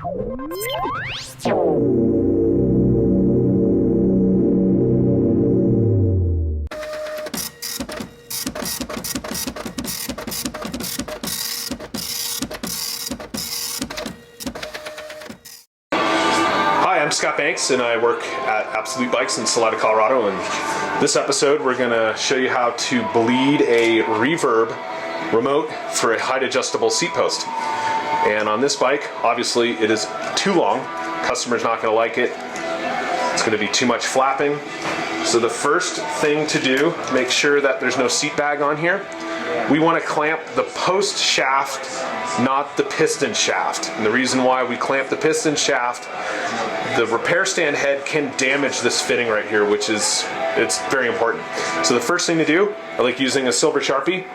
Hi, I'm Scot Banks and I work at Absolute Bikes in Salida, Colorado, and this episode we're going to show you how to bleed a reverb remote for a height adjustable seat post. And on this bike, obviously it is too long. Customer's not going to like it. It's going to be too much flapping. So the first thing to do, make sure that there's no seat bag on here. We want to clamp the post shaft, not the piston shaft. And the reason why we clamp the piston shaft, the repair stand head can damage this fitting right here, which is, it's very important. So the first thing to do, I like using a silver Sharpie.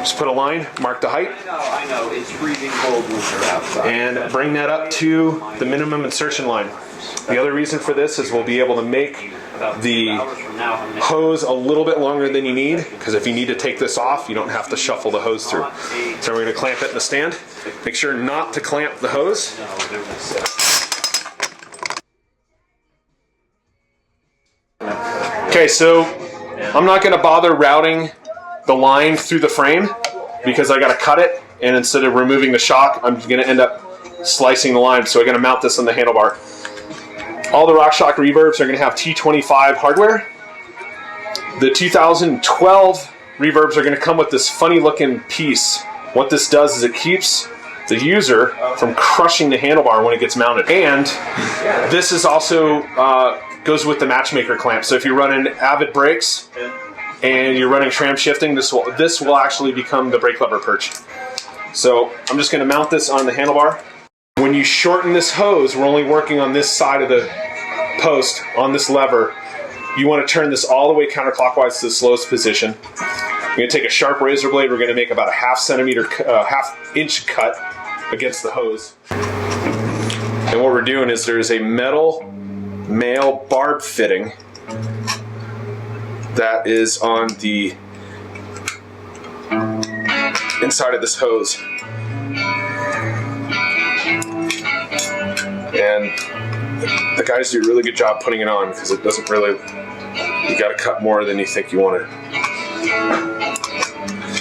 Just put a line, mark the height. I know, it's freezing cold when you're outside. And bring that up to the minimum insertion line. The other reason for this is we'll be able to make the hose a little bit longer than you need, because if you need to take this off, you don't have to shuffle the hose through. So we're going to clamp it in the stand. Make sure not to clamp the hose. Okay, so I'm not going to bother routing the line through the frame because I got to cut it, and instead of removing the shock, I'm going to end up slicing the line. So I'm going to mount this on the handlebar. All the Rockshox Reverbs are going to have T25 hardware. The 2012 Reverbs are going to come with this funny looking piece. What this does is it keeps the user from crushing the handlebar when it gets mounted. And this is also goes with the matchmaker clamp. So if you're running Avid brakes and you're running tram shifting, this will actually become the brake lever perch. So I'm just going to mount this on the handlebar. When you shorten this hose, we're only working on this side of the post on this lever. You want to turn this all the way counterclockwise to the slowest position. You're going to take a sharp razor blade. We're going to make about a half inch cut against the hose. And what we're doing is there's a metal male barb fitting that is on the inside of this hose. And the guys do a really good job putting it on because it doesn't really, you got to cut more than you think you want it.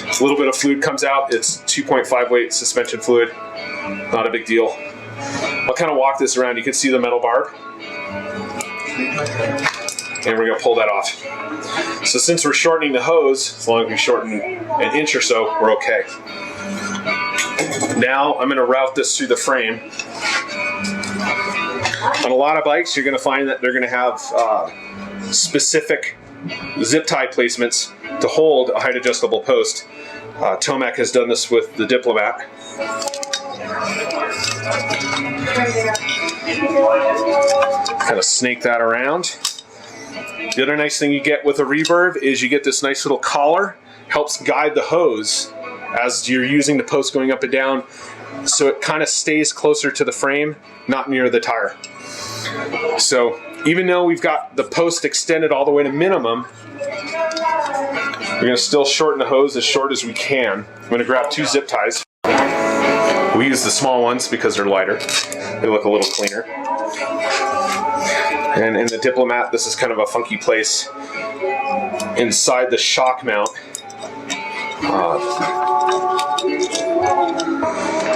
A little bit of fluid comes out. It's 2.5 weight suspension fluid. Not a big deal. I'll kind of walk this around. You can see the metal barb. And we're going to pull that off. So since we're shortening the hose, as long as we shorten an inch or so, we're okay. Now I'm going to route this through the frame. On a lot of bikes, you're going to find that they're going to have specific zip tie placements to hold a height adjustable post. Tomac has done this with the Diplomat. Kind of snake that around. The other nice thing you get with a Reverb is you get this nice little collar. Helps guide the hose as you're using the post going up and down, so it kind of stays closer to the frame, not near the tire. So even though we've got the post extended all the way to minimum, we're going to still shorten the hose as short as we can. I'm going to grab 2 zip ties. We use the small ones because they're lighter. They look a little cleaner. And in the Diplomat, this is kind of a funky place inside the shock mount.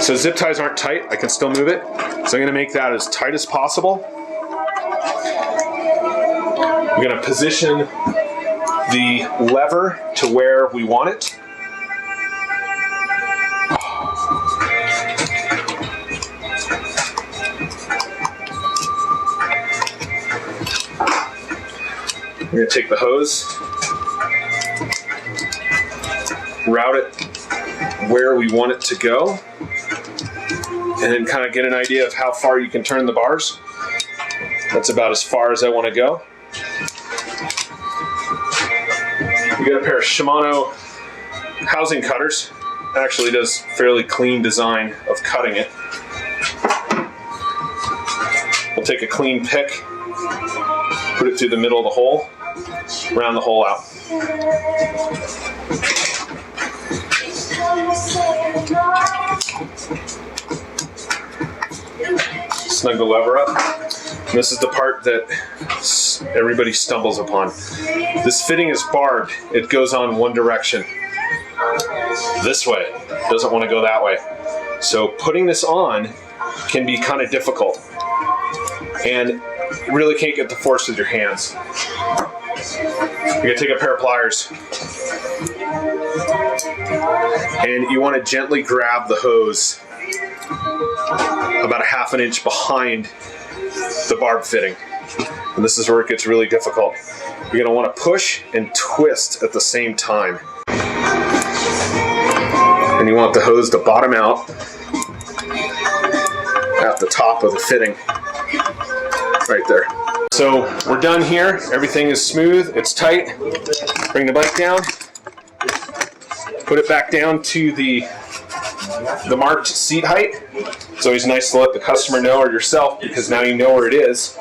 So zip ties aren't tight. I can still move it. So I'm going to make that as tight as possible. I'm going to position the lever to where we want it. We're going to take the hose, route it where we want it to go, and then kind of get an idea of how far you can turn the bars. That's about as far as I want to go. We got a pair of Shimano housing cutters. It actually does fairly clean design of cutting it. We'll take a clean pick, put it through the middle of the hole, round the hole out. snug the lever up. And this is the part that everybody stumbles upon. This fitting is barbed. It goes on one direction. This way. Doesn't want to go that way. So putting this on can be kind of difficult. And you really can't get the force with your hands. You're going to take a pair of pliers. And you want to gently grab the hose about a ½ inch behind the barb fitting. And this is where it gets really difficult. You're going to want to push and twist at the same time. And you want the hose to bottom out at the top of the fitting. Right there. So we're done here. Everything is smooth. It's tight. Bring the bike down. Put it back down to the marked seat height. It's always nice to let the customer know or yourself, because now you know where it is.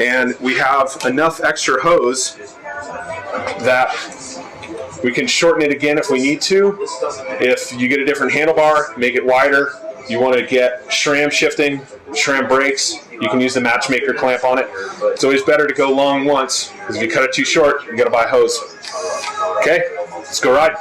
And we have enough extra hose that we can shorten it again if we need to. If you get a different handlebar, make it wider. You want to get SRAM shifting, SRAM brakes, you can use the matchmaker clamp on it. It's always better to go long once, because if you cut it too short, you got to buy a hose. Okay, let's go ride.